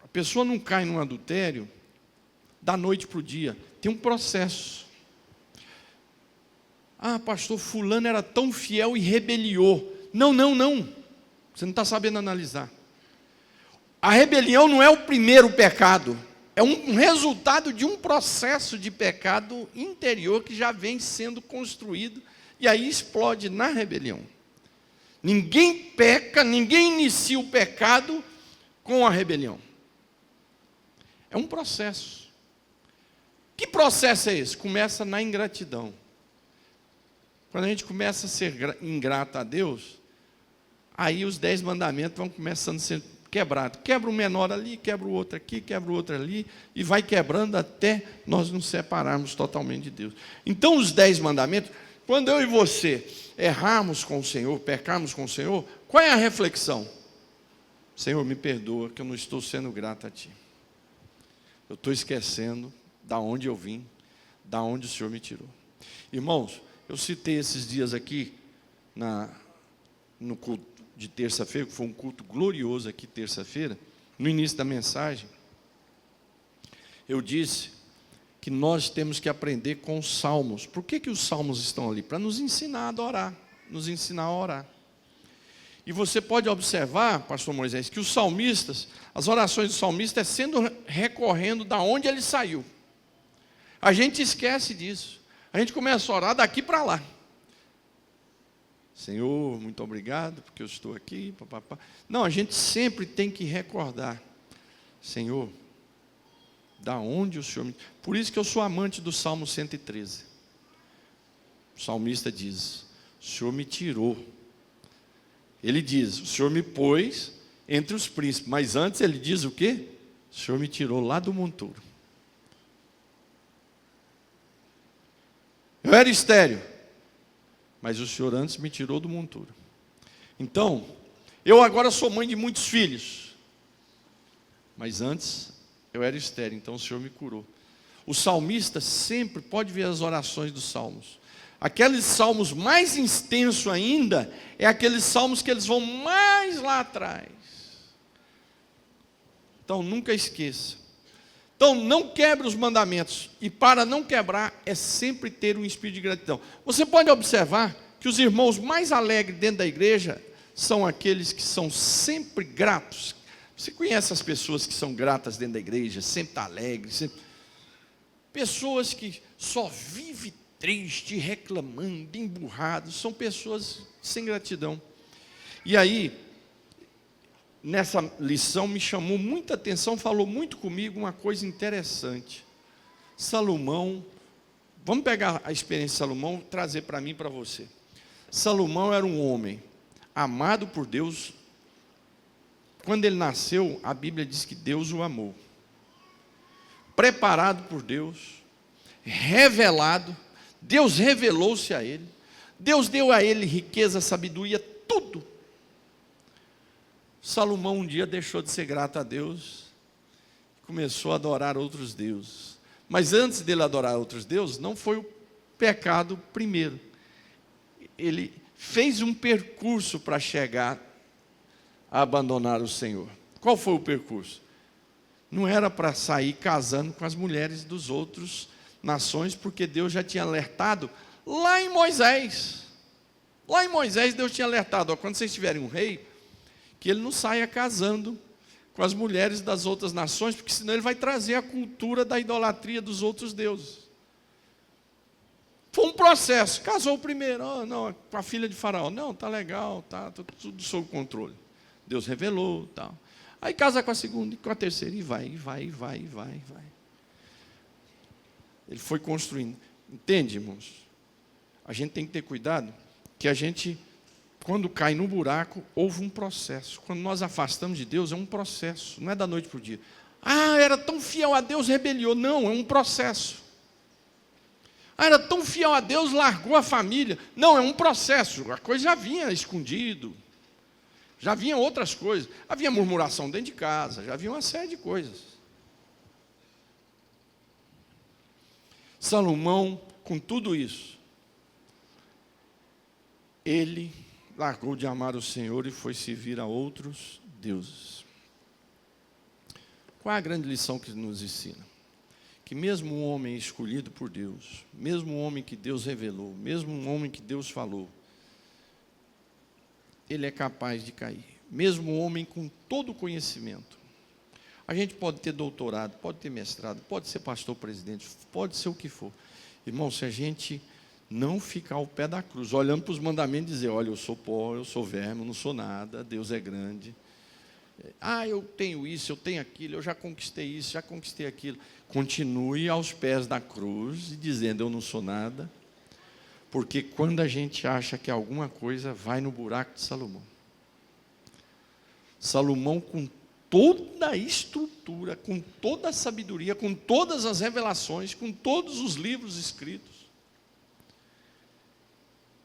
A pessoa não cai num adultério da noite para o dia. Tem um processo. Ah, pastor, fulano era tão fiel e rebeliou. Não. Você não está sabendo analisar. A rebelião não é o primeiro pecado. É um resultado de um processo de pecado interior que já vem sendo construído. E aí explode na rebelião. Ninguém peca, ninguém inicia o pecado com a rebelião. É um processo. Que processo é esse? Começa na ingratidão. Quando a gente começa a ser ingrato a Deus, aí os 10 mandamentos vão começando a ser quebrados. Quebra o menor ali, quebra o outro aqui, quebra o outro ali, e vai quebrando até nós nos separarmos totalmente de Deus. Então os 10 mandamentos, quando eu e você errarmos com o Senhor, pecarmos com o Senhor, qual é a reflexão? Senhor, me perdoa que eu não estou sendo grato a Ti. Eu estou esquecendo da onde eu vim, da onde o Senhor me tirou. Irmãos, eu citei esses dias aqui, no culto de terça-feira, que foi um culto glorioso aqui, terça-feira, no início da mensagem, eu disse que nós temos que aprender com os salmos. Por que os salmos estão ali? Para nos ensinar a adorar, nos ensinar a orar. E você pode observar, pastor Moisés, que os salmistas, as orações do salmista é sendo recorrendo da onde ele saiu. A gente esquece disso. A gente começa a orar daqui para lá. Senhor, muito obrigado, porque eu estou aqui. Papapá. Não, a gente sempre tem que recordar. Senhor, da onde o Senhor me... Por isso que eu sou amante do Salmo 113. O salmista diz, o Senhor me tirou. Ele diz, o Senhor me pôs entre os príncipes. Mas antes ele diz o quê? O Senhor me tirou lá do monturo. Eu era estéril, mas o Senhor antes me tirou do monturo. Então, eu agora sou mãe de muitos filhos, mas antes eu era estéril, então o Senhor me curou. O salmista sempre pode ver as orações dos salmos. Aqueles salmos mais extensos ainda, é aqueles salmos que eles vão mais lá atrás. Então nunca esqueça. Então não quebre os mandamentos. E para não quebrar, é sempre ter um espírito de gratidão. Você pode observar que os irmãos mais alegres dentro da igreja são aqueles que são sempre gratos. Você conhece as pessoas que são gratas dentro da igreja, sempre está alegre, sempre... Pessoas que só vivem triste, reclamando, emburrado, são pessoas sem gratidão. E aí, nessa lição me chamou muita atenção, falou muito comigo uma coisa interessante. Salomão, vamos pegar a experiência de Salomão e trazer para mim e para você. Salomão era um homem amado por Deus. Quando ele nasceu, a Bíblia diz que Deus o amou. Preparado por Deus, revelado, Deus revelou-se a ele, Deus deu a ele riqueza, sabedoria, tudo. Salomão um dia deixou de ser grato a Deus, começou a adorar outros deuses. Mas antes dele adorar outros deuses, não foi o pecado primeiro. Ele fez um percurso para chegar a abandonar o Senhor. Qual foi o percurso? Não era para sair casando com as mulheres dos outros nações, porque Deus já tinha alertado lá em Moisés. Lá em Moisés Deus tinha alertado, ó, quando vocês tiverem um rei, que ele não saia casando com as mulheres das outras nações, porque senão ele vai trazer a cultura da idolatria dos outros deuses. Foi um processo, casou primeiro, oh, não, com a filha de Faraó, não, tá legal, tá tudo sob controle. Deus revelou, tal. Aí casa com a segunda e com a terceira, e vai. Ele foi construindo. Entende, irmãos? A gente tem que ter cuidado, que a gente, quando cai no buraco, houve um processo. Quando nós afastamos de Deus, é um processo, não é da noite para o dia. Ah, era tão fiel a Deus, rebeliou. Não, é um processo. Ah, era tão fiel a Deus, largou a família. Não, é um processo. A coisa já vinha escondido. Já vinha outras coisas. Havia murmuração dentro de casa, já havia uma série de coisas. Salomão, com tudo isso, ele largou de amar o Senhor e foi servir a outros deuses. Qual é a grande lição que nos ensina? Que mesmo um homem escolhido por Deus, mesmo um homem que Deus revelou, mesmo um homem que Deus falou, ele é capaz de cair. Mesmo um homem com todo o conhecimento. A gente pode ter doutorado, pode ter mestrado, pode ser pastor presidente, pode ser o que for. Irmão, se a gente não ficar ao pé da cruz, olhando para os mandamentos e dizer, olha, eu sou pó, eu sou verme, eu não sou nada, Deus é grande. Ah, eu tenho isso, eu tenho aquilo, eu já conquistei isso, já conquistei aquilo. Continue aos pés da cruz e dizendo, eu não sou nada. Porque quando a gente acha que alguma coisa, vai no buraco de Salomão. Salomão, com toda a estrutura, com toda a sabedoria, com todas as revelações, com todos os livros escritos.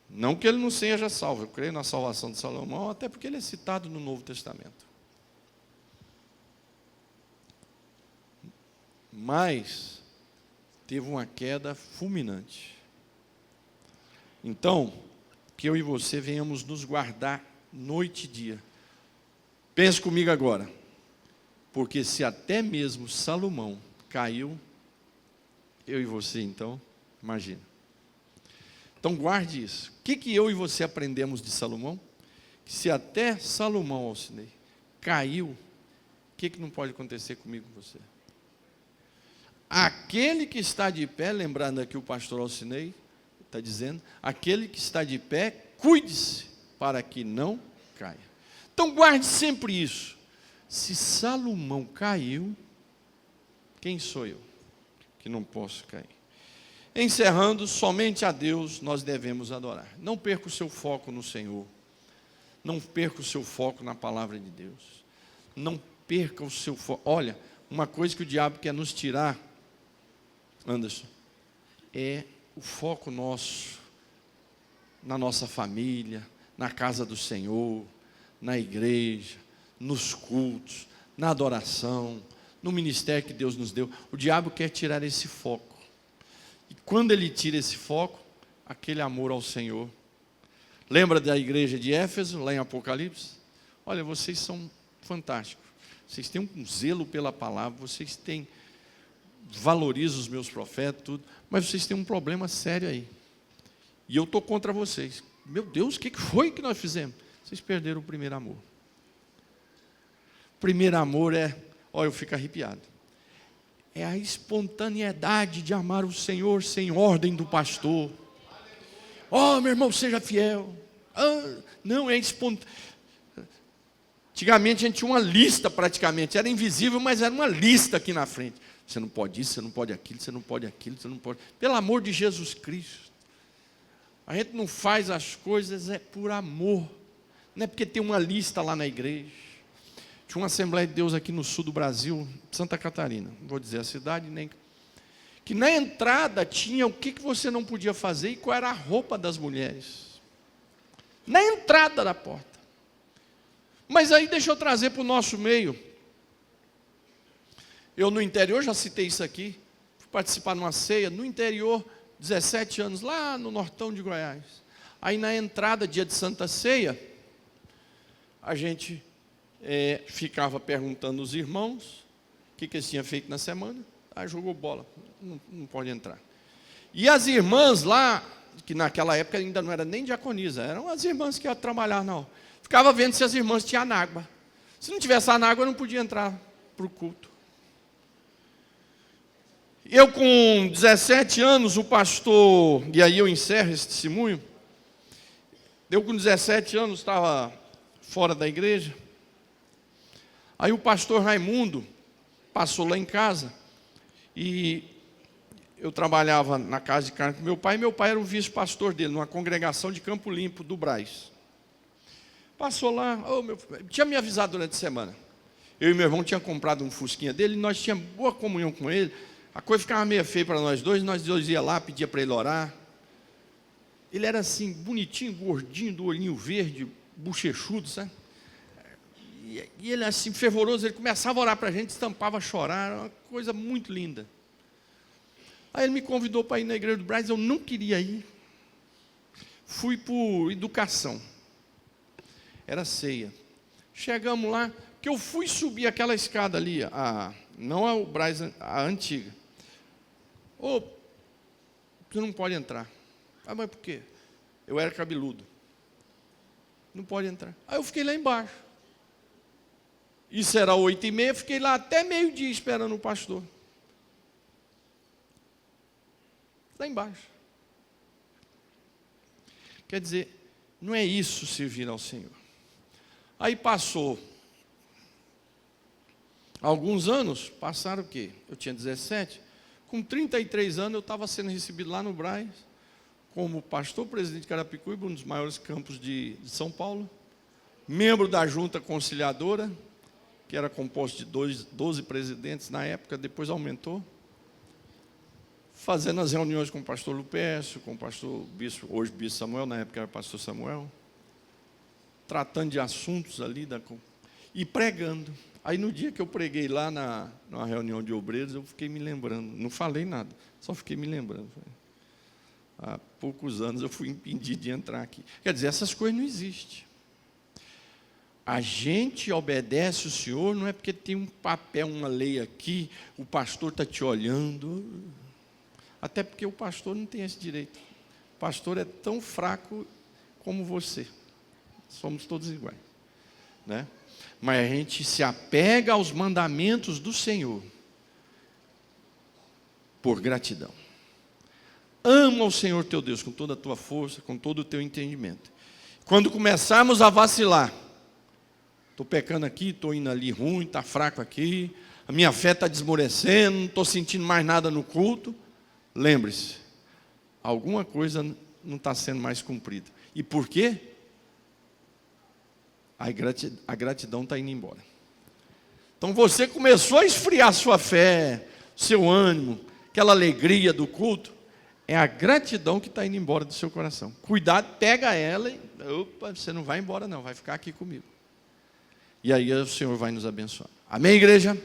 Não que ele não seja salvo, eu creio na salvação de Salomão, até porque ele é citado no Novo Testamento. Mas teve uma queda fulminante. Então, que eu e você venhamos nos guardar noite e dia. Pense comigo agora. Porque se até mesmo Salomão caiu, eu e você então, imagina. Então guarde isso. O que eu e você aprendemos de Salomão? Que se até Salomão, caiu, o que não pode acontecer comigo e com você? aquele que está de pé, lembrando aqui o pastor Alcinei, está dizendo, aquele que está de pé, cuide-se para que não caia. Então guarde sempre isso. Se Salomão caiu, quem sou eu que não posso cair? Encerrando, somente a Deus nós devemos adorar. Não perca o seu foco no Senhor. Não perca o seu foco na palavra de Deus. Não perca o seu foco. Olha, uma coisa que o diabo quer nos tirar, Anderson, é o foco nosso na nossa família, na casa do Senhor, na igreja, nos cultos, na adoração, no ministério que Deus nos deu. O diabo quer tirar esse foco. E quando ele tira esse foco, aquele amor ao Senhor. Lembra da igreja de Éfeso, lá em Apocalipse? Olha, vocês são fantásticos. Vocês têm um zelo pela palavra, vocês valorizam os meus profetas, tudo, mas vocês têm um problema sério aí. E eu estou contra vocês. Meu Deus, o que foi que nós fizemos? Vocês perderam o primeiro amor. O primeiro amor olha, eu fico arrepiado. É a espontaneidade de amar o Senhor sem ordem do pastor. Oh, meu irmão, seja fiel. Não, é espontâneo. Antigamente a gente tinha uma lista praticamente. Era invisível, mas era uma lista aqui na frente. Você não pode isso, você não pode aquilo, você não pode aquilo, você não pode. Pelo amor de Jesus Cristo. A gente não faz as coisas por amor. Não é porque tem uma lista lá na igreja. Tinha uma Assembleia de Deus aqui no sul do Brasil, Santa Catarina, não vou dizer a cidade, nem... que na entrada tinha o que você não podia fazer e qual era a roupa das mulheres. Na entrada da porta. Mas aí deixa eu trazer para o nosso meio. Eu no interior, já citei isso aqui, fui participar de uma ceia, no interior, 17 anos, lá no nortão de Goiás. Aí na entrada, dia de Santa Ceia, a gente ficava perguntando aos irmãos o que eles tinham feito na semana. Aí jogou bola, não pode entrar. E as irmãs lá, que naquela época ainda não era nem diaconisa, eram as irmãs que iam trabalhar não. Ficava vendo se as irmãs tinham anágua. Se não tivesse anágua, não podia entrar para o culto. Eu com 17 anos, o pastor, e aí eu encerro esse testemunho, eu com 17 anos estava fora da igreja. Aí o pastor Raimundo passou lá em casa e eu trabalhava na casa de carne com meu pai. Meu pai era o vice-pastor dele, numa congregação de Campo Limpo, do Brás. Passou lá, tinha me avisado durante a semana. Eu e meu irmão tinha comprado um fusquinha dele, e nós tínhamos boa comunhão com ele. A coisa ficava meio feia para nós dois ia lá, pedia para ele orar. Ele era assim, bonitinho, gordinho, do olhinho verde, bochechudo, sabe? E ele assim, fervoroso, ele começava a orar para a gente, estampava a chorar, uma coisa muito linda. Aí ele me convidou para ir na igreja do Brás, eu não queria ir. Fui por educação. Era ceia. Chegamos lá, que eu fui subir aquela escada ali, não a Brás, a antiga. Você não pode entrar. Mas por quê? Eu era cabeludo. Não pode entrar. Aí eu fiquei lá embaixo. Isso era 8h30, fiquei lá até meio-dia esperando o pastor. Lá embaixo. Quer dizer, não é isso servir ao Senhor. Aí passou alguns anos, passaram o quê? Eu tinha 17, com 33 anos eu estava sendo recebido lá no Brás, como pastor presidente de Carapicuíba, um dos maiores campos de São Paulo, membro da junta conciliadora, que era composto de 12 presidentes na época, depois aumentou, fazendo as reuniões com o pastor Lupércio, com o pastor bispo, hoje bispo Samuel, na época era pastor Samuel, tratando de assuntos ali, e pregando. Aí no dia que eu preguei lá numa reunião de obreiros, eu fiquei me lembrando, não falei nada, só fiquei me lembrando. Há poucos anos eu fui impedido de entrar aqui. Quer dizer, essas coisas não existem. A gente obedece o Senhor, não é porque tem um papel, uma lei aqui, o pastor está te olhando. Até porque o pastor não tem esse direito. O pastor é tão fraco como você. Somos todos iguais, né? Mas a gente se apega aos mandamentos do Senhor. por gratidão. Ama o Senhor teu Deus com toda a tua força, com todo o teu entendimento. Quando começarmos a vacilar, estou pecando aqui, estou indo ali ruim, está fraco aqui, a minha fé está desmorecendo, não estou sentindo mais nada no culto, lembre-se, alguma coisa não está sendo mais cumprida. E por quê? A gratidão está indo embora. Então você começou a esfriar sua fé, seu ânimo, aquela alegria do culto, é a gratidão que está indo embora do seu coração. Cuidado, pega ela e, opa, você não vai embora não, vai ficar aqui comigo. E aí o Senhor vai nos abençoar. Amém, igreja?